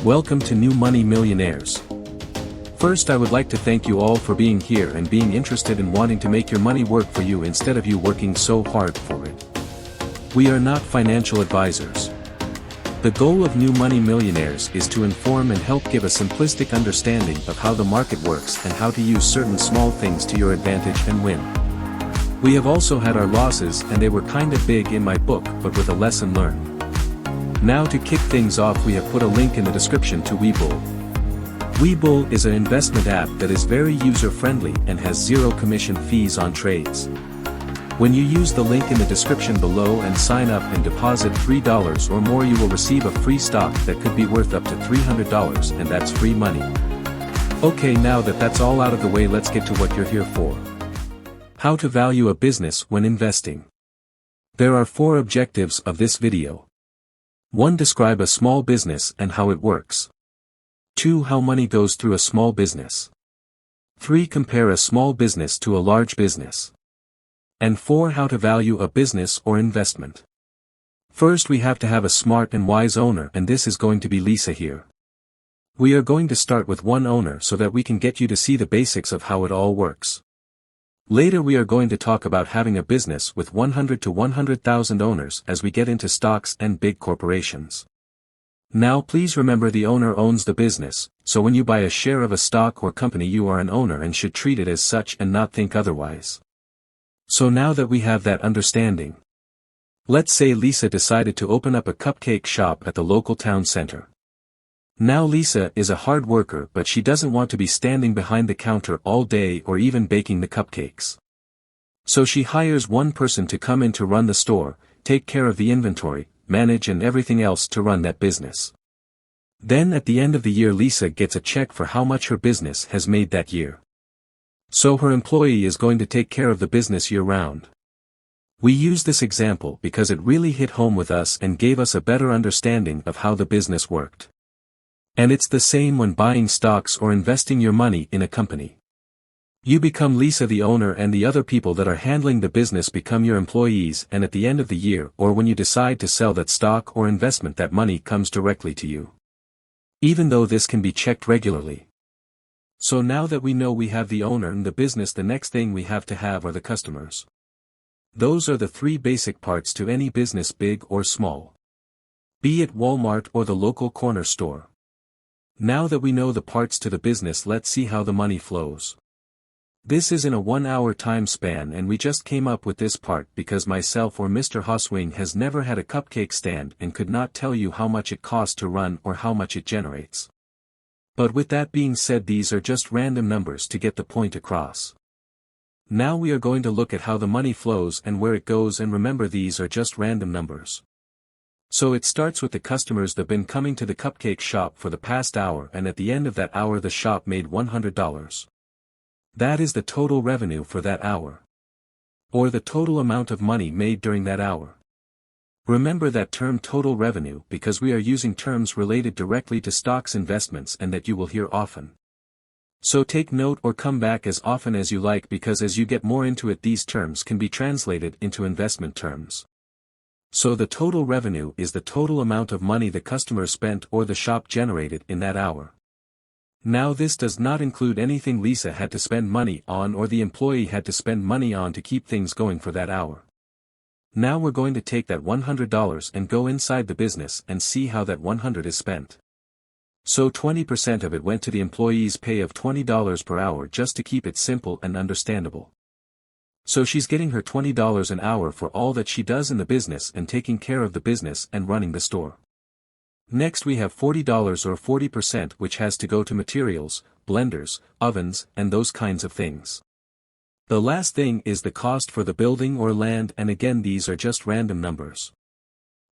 Welcome to New Money Millionaires. First, I would like to thank you all for being here and being interested in wanting to make your money work for you instead of you working so hard for it. We are not financial advisors. The goal of New Money Millionaires is to inform and help give a simplistic understanding of how the market works and how to use certain small things to your advantage and win. We have also had our losses, and they were kinda big in my book, but with a lesson learned. Now to kick things off, we have put a link in the description to Webull. Webull is an investment app that is very user-friendly and has zero commission fees on trades. When you use the link in the description below and sign up and deposit $3 or more, you will receive a free stock that could be worth up to $300, and that's free money. Okay, now that that's all out of the way, let's get to what you're here for. How to value a business when investing. There are 4 objectives of this video. 1. Describe a small business and how it works. 2. How money goes through a small business. 3. Compare a small business to a large business. And 4. How to value a business or investment. First, we have to have a smart and wise owner, and this is going to be Lisa here. We are going to start with one owner so that we can get you to see the basics of how it all works. Later we are going to talk about having a business with 100 to 100,000 owners as we get into stocks and big corporations. Now please remember, the owner owns the business, so when you buy a share of a stock or company, you are an owner and should treat it as such and not think otherwise. So now that we have that understanding, let's say Lisa decided to open up a cupcake shop at the local town center. Now Lisa is a hard worker, but she doesn't want to be standing behind the counter all day or even baking the cupcakes. So she hires one person to come in to run the store, take care of the inventory, manage and everything else to run that business. Then at the end of the year, Lisa gets a check for how much her business has made that year. So her employee is going to take care of the business year-round. We use this example because it really hit home with us and gave us a better understanding of how the business worked. And it's the same when buying stocks or investing your money in a company. You become Lisa the owner, and the other people that are handling the business become your employees, and at the end of the year or when you decide to sell that stock or investment, that money comes directly to you. Even though this can be checked regularly. So now that we know we have the owner and the business, the next thing we have to have are the customers. Those are the 3 basic parts to any business, big or small. Be it Walmart or the local corner store. Now that we know the parts to the business, let's see how the money flows. This is in a 1-hour time span, and we just came up with this part because myself or Mr. Hoswing has never had a cupcake stand and could not tell you how much it costs to run or how much it generates. But with that being said, these are just random numbers to get the point across. Now we are going to look at how the money flows and where it goes, and remember, these are just random numbers. So it starts with the customers that have been coming to the cupcake shop for the past hour, and at the end of that hour the shop made $100. That is the total revenue for that hour. Or the total amount of money made during that hour. Remember that term total revenue because we are using terms related directly to stocks investments and that you will hear often. So take note or come back as often as you like, because as you get more into it, these terms can be translated into investment terms. So the total revenue is the total amount of money the customer spent or the shop generated in that hour. Now this does not include anything Lisa had to spend money on or the employee had to spend money on to keep things going for that hour. Now we're going to take that $100 and go inside the business and see how that $100 is spent. So 20% of it went to the employee's pay of $20 per hour, just to keep it simple and understandable. So she's getting her $20 an hour for all that she does in the business and taking care of the business and running the store. Next we have $40 or 40%, which has to go to materials, blenders, ovens, and those kinds of things. The last thing is the cost for the building or land, and again these are just random numbers.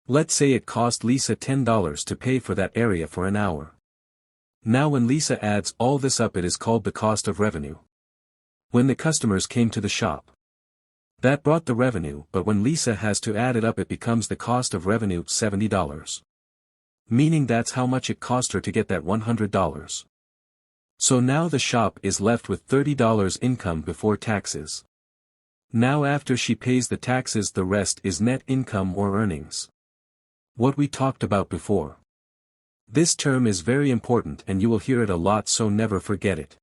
Let's say it cost Lisa $10 to pay for that area for an hour. Now when Lisa adds all this up, it is called the cost of revenue. When the customers came to the shop, that brought the revenue, but when Lisa has to add it up, it becomes the cost of revenue, $70. Meaning that's how much it cost her to get that $100. So now the shop is left with $30 income before taxes. Now after she pays the taxes, the rest is net income or earnings. What we talked about before. This term is very important and you will hear it a lot, so never forget it.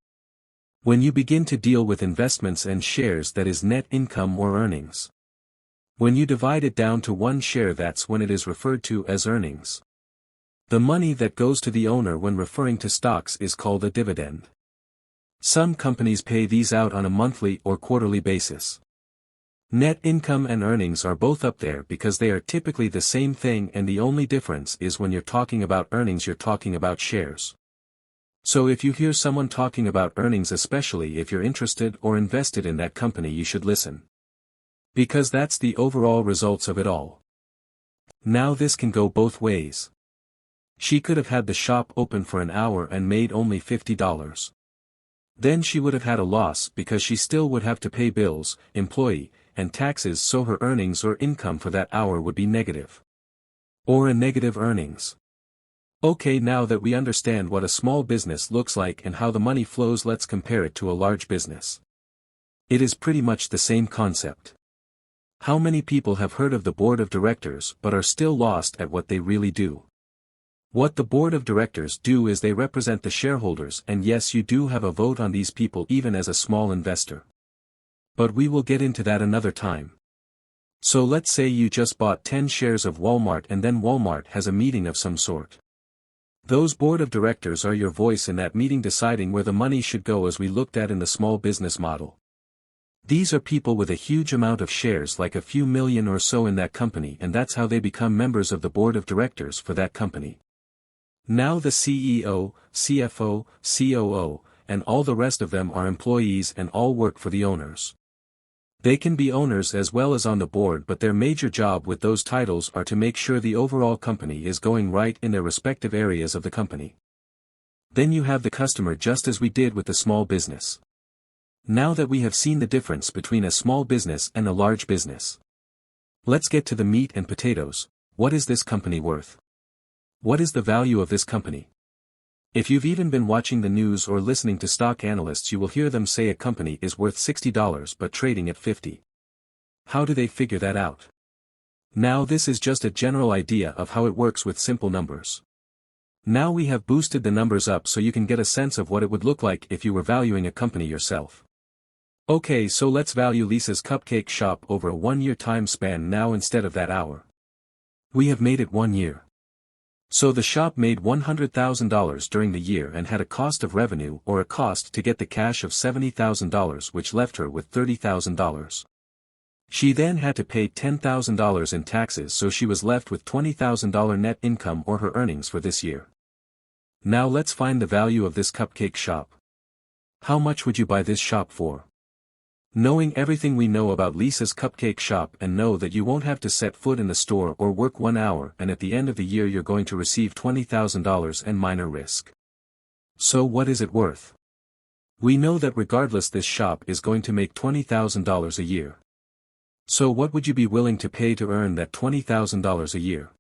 When you begin to deal with investments and shares, that is net income or earnings. When you divide it down to one share, that's when it is referred to as earnings. The money that goes to the owner when referring to stocks is called a dividend. Some companies pay these out on a monthly or quarterly basis. Net income and earnings are both up there because they are typically the same thing, and the only difference is when you're talking about earnings you're talking about shares. So if you hear someone talking about earnings, especially if you're interested or invested in that company, you should listen. Because that's the overall results of it all. Now this can go both ways. She could have had the shop open for an hour and made only $50. Then she would have had a loss because she still would have to pay bills, employee, and taxes, so her earnings or income for that hour would be negative. Or a negative earnings. Okay, now that we understand what a small business looks like and how the money flows, let's compare it to a large business. It is pretty much the same concept. How many people have heard of the board of directors but are still lost at what they really do? What the board of directors do is they represent the shareholders, and yes, you do have a vote on these people even as a small investor. But we will get into that another time. So let's say you just bought 10 shares of Walmart and then Walmart has a meeting of some sort. Those board of directors are your voice in that meeting, deciding where the money should go, as we looked at in the small business model. These are people with a huge amount of shares, like a few million or so in that company, and that's how they become members of the board of directors for that company. Now the CEO, CFO, COO, and all the rest of them are employees and all work for the owners. They can be owners as well as on the board, but their major job with those titles are to make sure the overall company is going right in their respective areas of the company. Then you have the customer, just as we did with the small business. Now that we have seen the difference between a small business and a large business, let's get to the meat and potatoes. What is this company worth? What is the value of this company? If you've even been watching the news or listening to stock analysts, you will hear them say a company is worth $60 but trading at $50. How do they figure that out? Now this is just a general idea of how it works with simple numbers. Now we have boosted the numbers up so you can get a sense of what it would look like if you were valuing a company yourself. Okay, so let's value Lisa's Cupcake Shop over a 1-year time span now instead of that hour. We have made it 1 year. So the shop made $100,000 during the year and had a cost of revenue or a cost to get the cash of $70,000, which left her with $30,000. She then had to pay $10,000 in taxes, so she was left with $20,000 net income or her earnings for this year. Now let's find the value of this cupcake shop. How much would you buy this shop for? Knowing everything we know about Lisa's Cupcake Shop, and know that you won't have to set foot in the store or work 1 hour, and at the end of the year you're going to receive $20,000 and minor risk. So what is it worth? We know that regardless this shop is going to make $20,000 a year. So what would you be willing to pay to earn that $20,000 a year?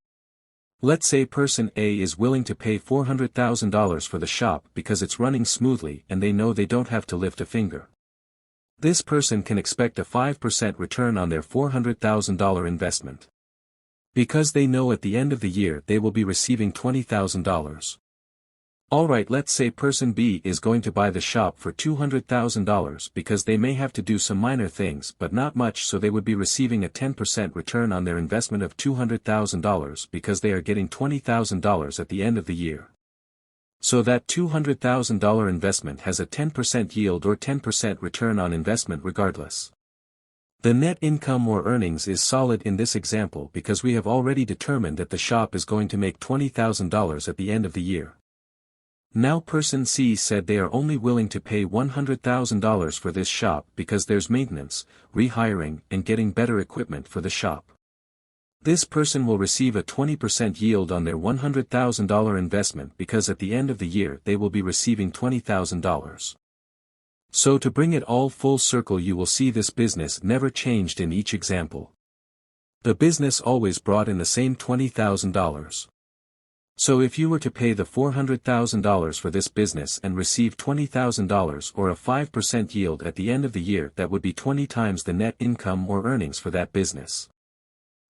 Let's say person A is willing to pay $400,000 for the shop because it's running smoothly and they know they don't have to lift a finger. This person can expect a 5% return on their $400,000 investment. Because they know at the end of the year they will be receiving $20,000. Alright, let's say person B is going to buy the shop for $200,000 because they may have to do some minor things but not much, so they would be receiving a 10% return on their investment of $200,000 because they are getting $20,000 at the end of the year. So that $200,000 investment has a 10% yield or 10% return on investment regardless. The net income or earnings is solid in this example because we have already determined that the shop is going to make $20,000 at the end of the year. Now person C said they are only willing to pay $100,000 for this shop because there's maintenance, rehiring, and getting better equipment for the shop. This person will receive a 20% yield on their $100,000 investment because at the end of the year they will be receiving $20,000. So to bring it all full circle, you will see this business never changed in each example. The business always brought in the same $20,000. So if you were to pay the $400,000 for this business and receive $20,000 or a 5% yield at the end of the year, that would be 20 times the net income or earnings for that business.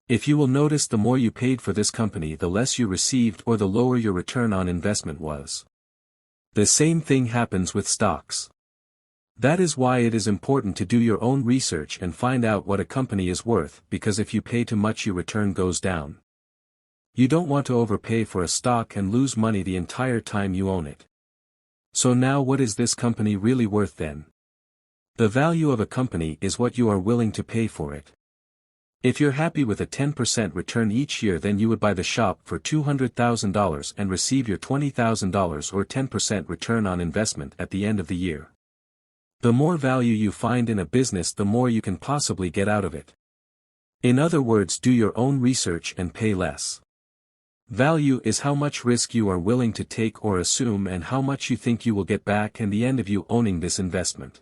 If you will notice, the more you paid for this company, the less you received, or the lower your return on investment was. The same thing happens with stocks. That is why it is important to do your own research and find out what a company is worth, because if you pay too much, your return goes down. You don't want to overpay for a stock and lose money the entire time you own it. So now, what is this company really worth then? The value of a company is what you are willing to pay for it. If you're happy with a 10% return each year, then you would buy the shop for $200,000 and receive your $20,000 or 10% return on investment at the end of the year. The more value you find in a business, the more you can possibly get out of it. In other words, do your own research and pay less. Value is how much risk you are willing to take or assume, and how much you think you will get back in the end of you owning this investment.